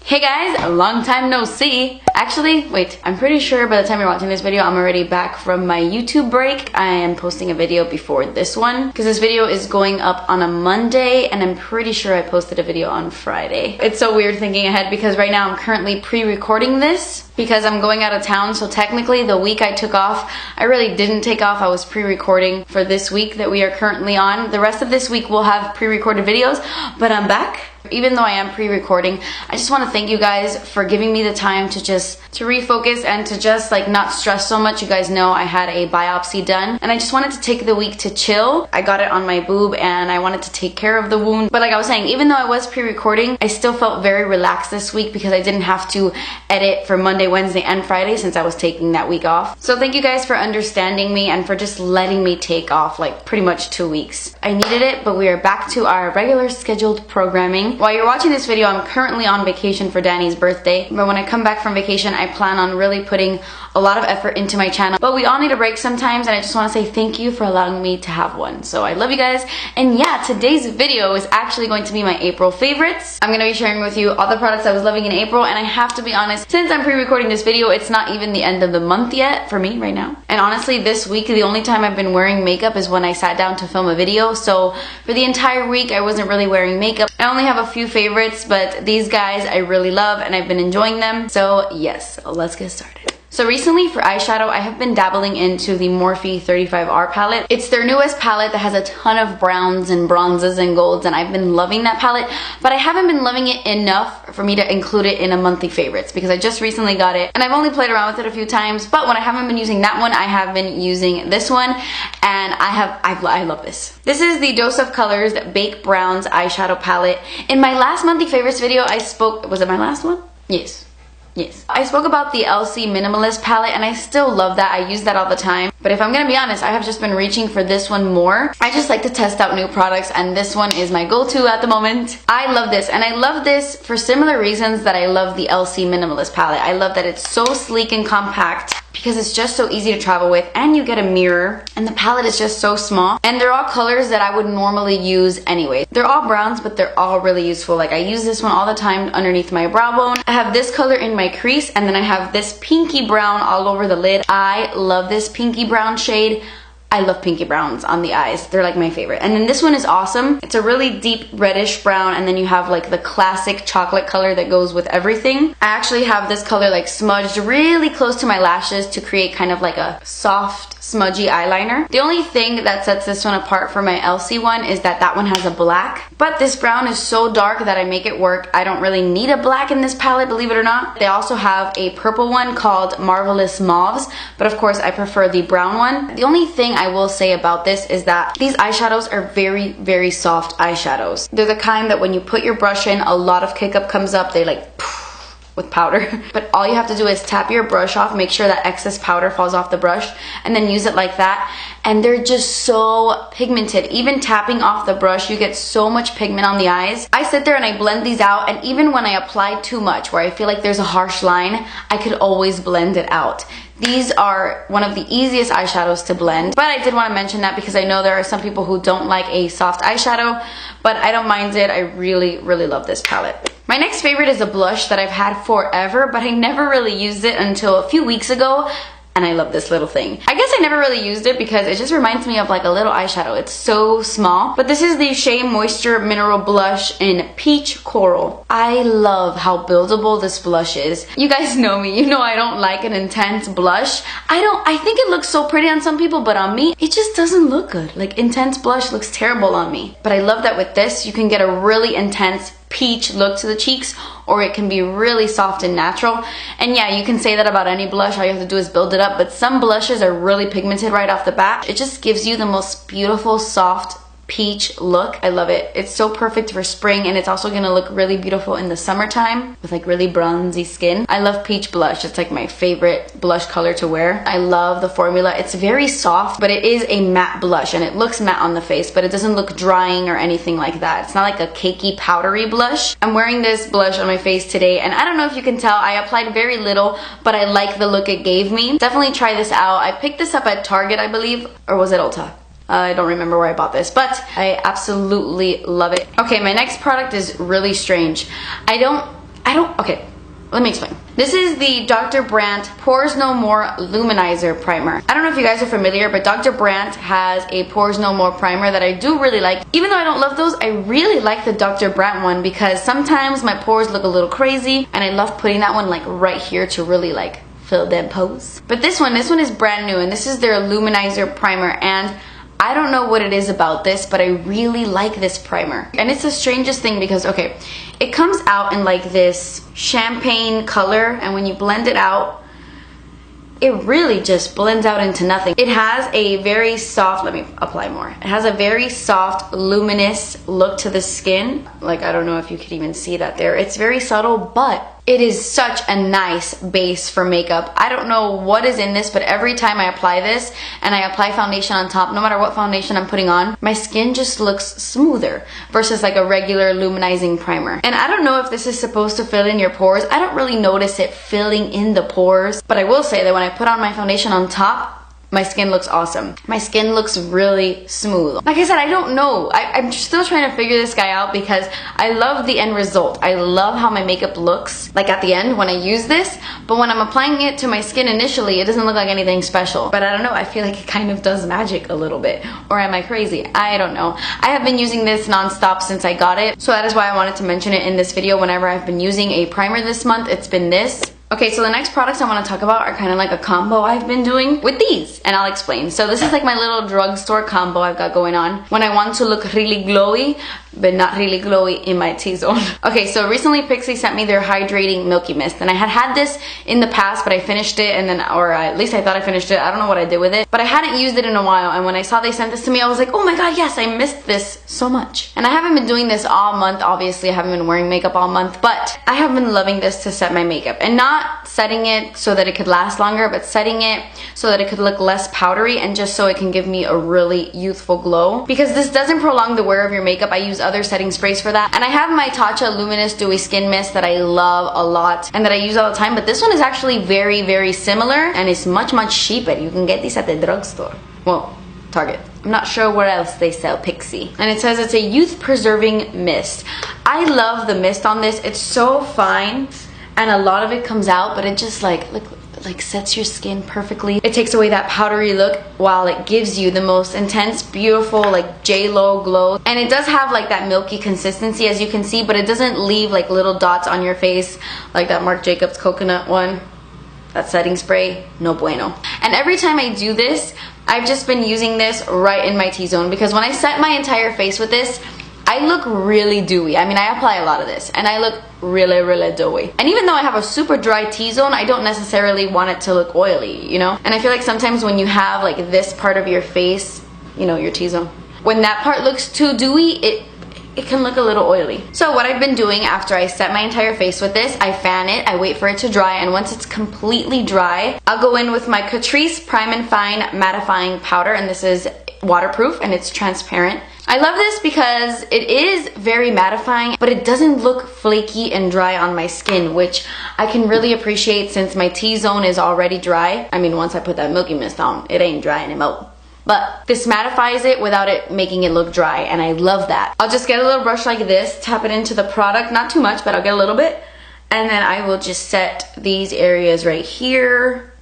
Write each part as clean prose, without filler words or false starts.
Hey guys, long time no see. Actually, wait, I'm pretty sure by the time you're watching this video, I'm already back from my YouTube break. I am posting a video before this one because this video is going up on a Monday and I'm pretty sure I posted a video on Friday. It's so weird thinking ahead because right now I'm currently pre-recording this because I'm going out of town. So technically the week I took off, I really didn't take off. I was pre-recording for this week that we are currently on. The rest of this week we'll have pre-recorded videos, but I'm back. Even though I am pre-recording, I just want to thank you guys for giving me the time to refocus and to just like not stress so much. You guys know I had a biopsy done and I just wanted to take the week to chill. I got it on my boob and I wanted to take care of the wound. But like I was saying, even though I was pre-recording, I still felt very relaxed this week because I didn't have to edit for Monday, Wednesday, and Friday since I was taking that week off. So thank you guys for understanding me and for just letting me take off like pretty much 2 weeks. I needed it, but we are back to our regular scheduled programming. While you're watching this video, I'm currently on vacation for Danny's birthday, but when I come back from vacation, I plan on really putting a lot of effort into my channel. But we all need a break sometimes, and I just want to say thank you for allowing me to have one. So I love you guys, and yeah, today's video is actually going to be my April favorites. I'm going to be sharing with you all the products I was loving in April, and I have to be honest, since I'm pre-recording this video, it's not even the end of the month yet for me right now. And honestly, this week, the only time I've been wearing makeup is when I sat down to film a video, so for the entire week, I wasn't really wearing makeup. I only have a few favorites, but these guys I really love and I've been enjoying them. So yes, let's get started. So recently for eyeshadow, I have been dabbling into the Morphe 35R palette. It's their newest palette that has a ton of browns and bronzes and golds, and I've been loving that palette, but I haven't been loving it enough for me to include it in a monthly favorites because I just recently got it and I've only played around with it a few times. But when I haven't been using that one, I have been using this one, and I love this. This is the Dose of Colors Baked Browns eyeshadow palette. In my last monthly favorites video, I spoke, was it my last one? Yes. I spoke about the LC Minimalist palette and I still love that. I use that all the time. But if I'm gonna be honest, I have just been reaching for this one more. I just like to test out new products and this one is my go-to at the moment. I love this, and I love this for similar reasons that I love the LC Minimalist palette. I love that it's so sleek and compact because it's just so easy to travel with, and you get a mirror, and the palette is just so small, and they're all colors that I would normally use anyway. They're all browns, but they're all really useful. Like I use this one all the time underneath my brow bone. I have this color in my crease, and then I have this pinky brown all over the lid. I love this pinky brown shade. I love pinky browns on the eyes. They're like my favorite. And then this one is awesome. It's a really deep reddish brown, and then you have like the classic chocolate color that goes with everything. I actually have this color like smudged really close to my lashes to create kind of like a soft smudgy eyeliner. The only thing that sets this one apart from my LC one is that that one has a black, but this brown is so dark that I make it work. I don't really need a black in this palette, believe it or not. They also have a purple one called Marvelous Mauves, but of course I prefer the brown one. The only thing I will say about this is that these eyeshadows are very, very soft eyeshadows. They're the kind that when you put your brush in, a lot of kick-up comes up. They like poof, with powder. But all you have to do is tap your brush off, make sure that excess powder falls off the brush, and then use it like that. And they're just so pigmented. Even tapping off the brush, you get so much pigment on the eyes. I sit there and I blend these out, and even when I apply too much, where I feel like there's a harsh line, I could always blend it out. These are one of the easiest eyeshadows to blend, but I did want to mention that because I know there are some people who don't like a soft eyeshadow, but I don't mind it. I really, really love this palette. My next favorite is a blush that I've had forever, but I never really used it until a few weeks ago. And I love this little thing. I guess I never really used it because it just reminds me of like a little eyeshadow. It's so small. But this is the Shea Moisture Mineral Blush in Peach Coral. I love how buildable this blush is. You guys know me. You know I don't like an intense blush. I think it looks so pretty on some people, but on me, it just doesn't look good. Like intense blush looks terrible on me. But I love that with this, you can get a really intense peach look to the cheeks, or it can be really soft and natural. And yeah, you can say that about any blush. All you have to do is build it up, but some blushes are really pigmented right off the bat. It just gives you the most beautiful soft peach look. I love it. It's so perfect for spring, and it's also gonna look really beautiful in the summertime with like really bronzy skin. I love peach blush. It's like my favorite blush color to wear. I love the formula. It's very soft, but it is a matte blush, and it looks matte on the face, but it doesn't look drying or anything like that. It's not like a cakey powdery blush. I'm wearing this blush on my face today, and I don't know if you can tell, I applied very little, but I like the look it gave me. Definitely try this out. I picked this up at Target, I believe, or was it Ulta? I don't remember where I bought this, but I absolutely love it. Okay, my next product is really strange. I don't Okay, let me explain. This is the Dr. Brandt Pores No More Luminizer Primer. I don't know if you guys are familiar, but Dr. Brandt has a Pores No More primer that I do really like. Even though I don't love those, I really like the Dr. Brandt one because sometimes my pores look a little crazy, and I love putting that one like right here to really like fill them pores. But this one is brand new, and this is their Luminizer Primer, and I don't know what it is about this, but I really like this primer. And it's the strangest thing because, okay, it comes out in like this champagne color, and when you blend it out, it really just blends out into nothing. It has a very soft, let me apply more. It has a very soft, luminous look to the skin. Like, I don't know if you could even see that there. It's very subtle, but it is such a nice base for makeup. I don't know what is in this, but every time I apply this and I apply foundation on top, no matter what foundation I'm putting on, my skin just looks smoother versus like a regular luminizing primer. And I don't know if this is supposed to fill in your pores. I don't really notice it filling in the pores, but I will say that when I put on my foundation on top, my skin looks awesome. My skin looks really smooth. Like I said, I don't know. I'm still trying to figure this guy out because I love the end result. I love how my makeup looks like at the end when I use this, but when I'm applying it to my skin initially, it doesn't look like anything special. But I don't know, I feel like it kind of does magic a little bit. Or am I crazy? I don't know. I have been using this non-stop since I got it, so that is why I wanted to mention it in this video. Whenever I've been using a primer this month, it's been this. Okay, so the next products I want to talk about are kind of like a combo I've been doing with these, and I'll explain. So this is like my little drugstore combo I've got going on when I want to look really glowy, but not really glowy in my T-zone. Okay, so recently Pixi sent me their Hydrating Milky Mist, and I had this in the past, but I finished it, and then, or at least I thought I finished it. I don't know what I did with it, but I hadn't used it in a while, and when I saw they sent this to me, I was like, oh my god, yes, I missed this so much. And I haven't been doing this all month, obviously. I haven't been wearing makeup all month, but I have been loving this to set my makeup, and not setting it so that it could last longer, but setting it so that it could look less powdery and just so it can give me a really youthful glow. Because this doesn't prolong the wear of your makeup. I use other setting sprays for that. And I have my Tatcha Luminous Dewy Skin Mist that I love a lot and that I use all the time, but this one is actually very, very similar and it's much, much cheaper. You can get these at the drugstore. Well, Target. I'm not sure where else they sell Pixi. And it says it's a youth preserving mist. I love the mist on this. It's so fine. And a lot of it comes out, but it just like sets your skin perfectly. It takes away that powdery look while it gives you the most intense, beautiful, like J-Lo glow. And it does have like that milky consistency, as you can see, but it doesn't leave like little dots on your face like that Marc Jacobs coconut one. That setting spray, no bueno. And every time I do this, I've just been using this right in my T-zone, because when I set my entire face with this, I look really dewy. I mean, I apply a lot of this and I look really, really dewy. And even though I have a super dry T-zone, I don't necessarily want it to look oily, you know? And I feel like sometimes when you have like this part of your face, you know, your T-zone, when that part looks too dewy, it can look a little oily. So what I've been doing after I set my entire face with this, I fan it, I wait for it to dry, and once it's completely dry, I'll go in with my Catrice Prime and Fine Mattifying Powder, and this is waterproof and it's transparent. I love this because it is very mattifying, but it doesn't look flaky and dry on my skin, which I can really appreciate since my T-zone is already dry. I mean, once I put that Milky Mist on, it ain't dry anymore. But this mattifies it without it making it look dry, and I love that. I'll just get a little brush like this, tap it into the product, not too much, but I'll get a little bit, and then I will just set these areas right here,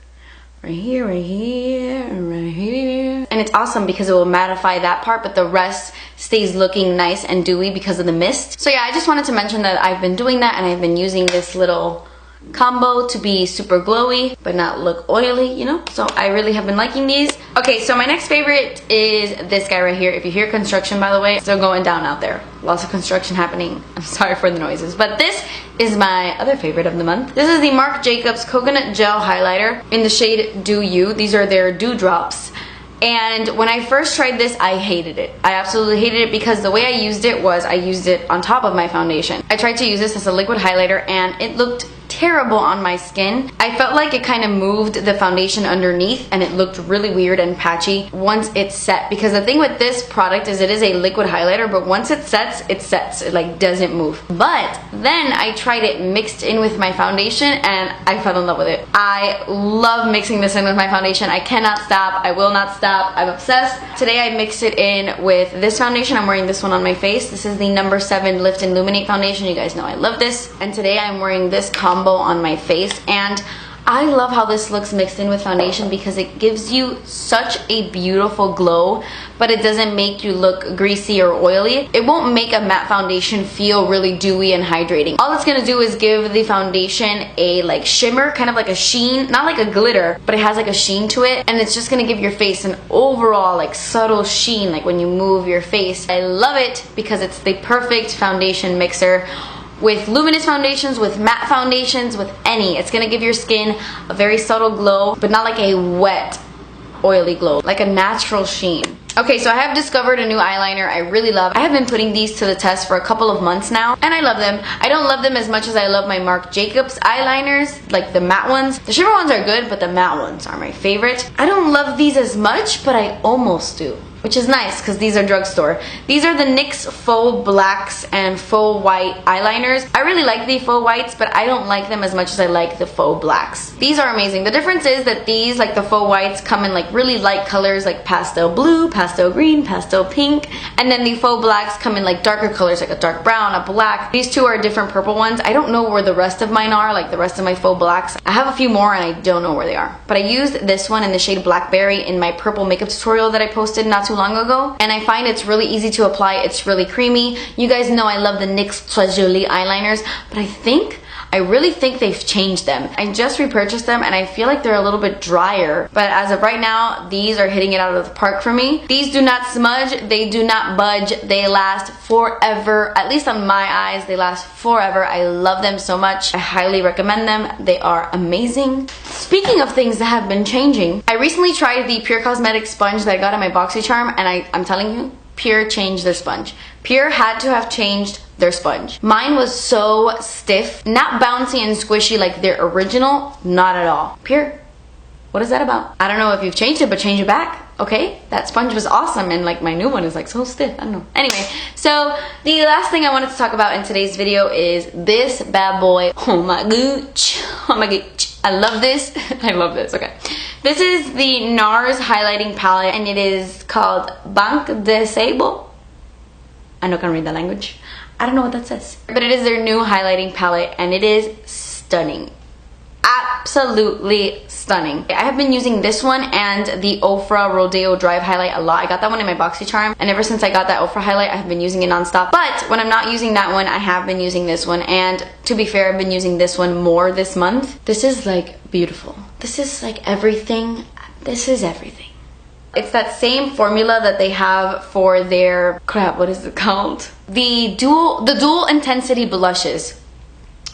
right here, right here, right here. And it's awesome because it will mattify that part, but the rest stays looking nice and dewy because of the mist. So yeah, I just wanted to mention that I've been doing that, and I've been using this little combo to be super glowy but not look oily, you know? So I really have been liking these. Okay, so my next favorite is this guy right here. If you hear construction, by the way, it's still going down out there. Lots of construction happening. I'm sorry for the noises. But this is my other favorite of the month. This is the Marc Jacobs Coconut Gel Highlighter in the shade Do You. These are their dewdrops. And when I first tried this, I hated it. I absolutely hated it because the way I used it was I used it on top of my foundation. I tried to use this as a liquid highlighter and it looked terrible on my skin. I felt like it kind of moved the foundation underneath and it looked really weird and patchy once it's set, because the thing with this product is it is a liquid highlighter, but once it sets, it like doesn't move. But then I tried it mixed in with my foundation and I fell in love with it. I love mixing this in with my foundation. I cannot stop. I will not stop. I'm obsessed. Today I mixed it in with this foundation. I'm wearing this one on my face. This is the number 7 Lift and Illuminate foundation. You guys know I love this. And today I'm wearing this combo on my face, and I love how this looks mixed in with foundation because it gives you such a beautiful glow, but it doesn't make you look greasy or oily. It won't make a matte foundation feel really dewy and hydrating. All it's gonna do is give the foundation a like shimmer, kind of like a sheen, not like a glitter, but it has like a sheen to it, and it's just gonna give your face an overall like subtle sheen, like when you move your face. I love it because it's the perfect foundation mixer. With luminous foundations, with matte foundations, with any, it's gonna give your skin a very subtle glow, but not like a wet, oily glow, like a natural sheen. Okay, so I have discovered a new eyeliner I really love. I have been putting these to the test for a couple of months now, and I love them. I don't love them as much as I love my Marc Jacobs eyeliners, like the matte ones. The shimmer ones are good, but the matte ones are my favorite. I don't love these as much, but I almost do, which is nice because these are drugstore. These are the NYX Faux Blacks and Faux White eyeliners. I really like the Faux Whites, but I don't like them as much as I like the Faux Blacks. These are amazing. The difference is that these, like the Faux Whites, come in like really light colors like pastel blue, pastel green, pastel pink, and then the Faux Blacks come in like darker colors like a dark brown, a black. These two are different purple ones. I don't know where the rest of mine are, like the rest of my Faux Blacks. I have a few more and I don't know where they are. But I used this one in the shade Blackberry in my purple makeup tutorial that I posted not too long ago, and I find it's really easy to apply. It's really creamy. You guys know I love the NYX Très Jolie eyeliners, but I really think they've changed them. I just repurchased them and I feel like they're a little bit drier, but as of right now, these are hitting it out of the park for me. These do not smudge, they do not budge, they last forever. At least on my eyes, they last forever. I love them so much. I highly recommend them. They are amazing. Speaking of things that have been changing, I recently tried the Pure Cosmetics sponge that I got at my BoxyCharm, and I'm telling you, Pure changed their sponge. Pure had to have changed their sponge. Mine was so stiff, not bouncy and squishy like their original, not at all. Pure, what is that about? I don't know if you've changed it, but change it back. Okay, that sponge was awesome, and like my new one is like so stiff. I don't know. Anyway, so the last thing I wanted to talk about in today's video is this bad boy. Oh my gooch. Oh my gooch. I love this. I love this. Okay. This is the NARS highlighting palette, and it is called Banque de Sable. I know I can't read that language. I don't know what that says. But it is their new highlighting palette, and it is stunning. Absolutely stunning. I have been using this one and the Ofra Rodeo Drive highlight a lot. I got that one in my BoxyCharm, and ever since I got that Ofra highlight, I have been using it nonstop. But when I'm not using that one, I have been using this one, and to be fair, I've been using this one more this month. This is like beautiful. This is like everything. This is everything. It's that same formula that they have for their, crap, what is it called? The dual intensity blushes.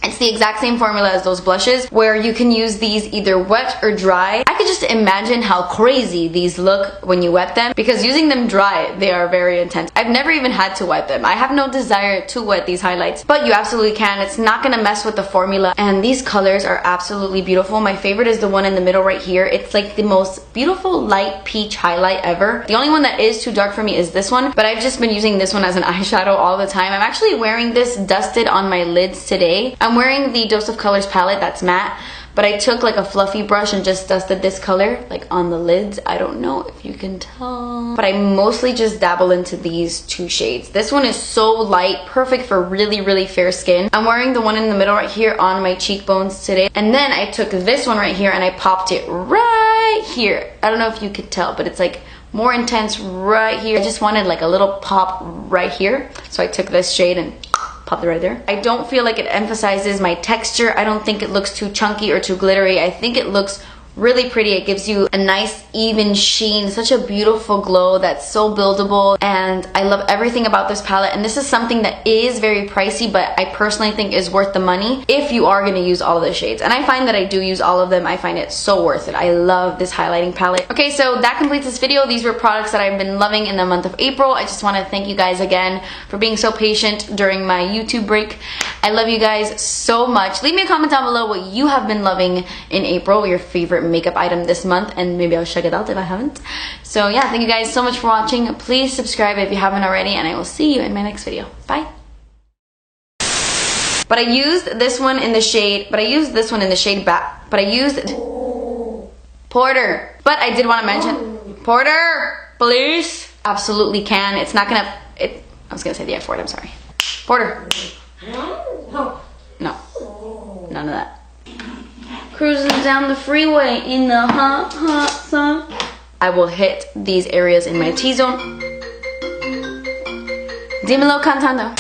It's the exact same formula as those blushes, where you can use these either wet or dry. I could just imagine how crazy these look when you wet them, because using them dry, they are very intense. I've never even had to wet them. I have no desire to wet these highlights, but you absolutely can. It's not gonna mess with the formula, and these colors are absolutely beautiful. My favorite is the one in the middle right here. It's like the most beautiful light peach highlight ever. The only one that is too dark for me is this one, but I've just been using this one as an eyeshadow all the time. I'm actually wearing this dusted on my lids today. I'm wearing the Dose of Colors palette that's matte, but I took like a fluffy brush and just dusted this color like on the lids. I don't know if you can tell, but I mostly just dabble into these two shades. This one is so light, perfect for really, really fair skin. I'm wearing the one in the middle right here on my cheekbones today, and then I took this one right here and I popped it right here. I don't know if you could tell, but it's like more intense right here. I just wanted like a little pop right here, so I took this shade and popped it right there. I don't feel like it emphasizes my texture. I don't think it looks too chunky or too glittery. I think it looks Really pretty. It gives you a nice even sheen, such a beautiful glow that's so buildable, and I love everything about this palette. And this is something that is very pricey, but I personally think is worth the money if you are going to use all of the shades. And I find that I do use all of them. I find it so worth it. I love this highlighting palette. Okay, so that completes this video. These were products that I've been loving in the month of April. I just want to thank you guys again for being so patient during my YouTube break. I love you guys so much. Leave me a comment down below what you have been loving in April, your favorite makeup item this month, and maybe I'll check it out if I haven't. So yeah, thank you guys so much for watching. Please subscribe if you haven't already, and I will see you in my next video. Bye. But I used this one in the shade, Porter. But I did want to mention, Porter, please. Absolutely can. It's not gonna, I was gonna say the F word, I'm sorry. Porter. No. None of that. Cruising down the freeway in the hot sun. I will hit these areas in my T-zone. Dímelo cantando.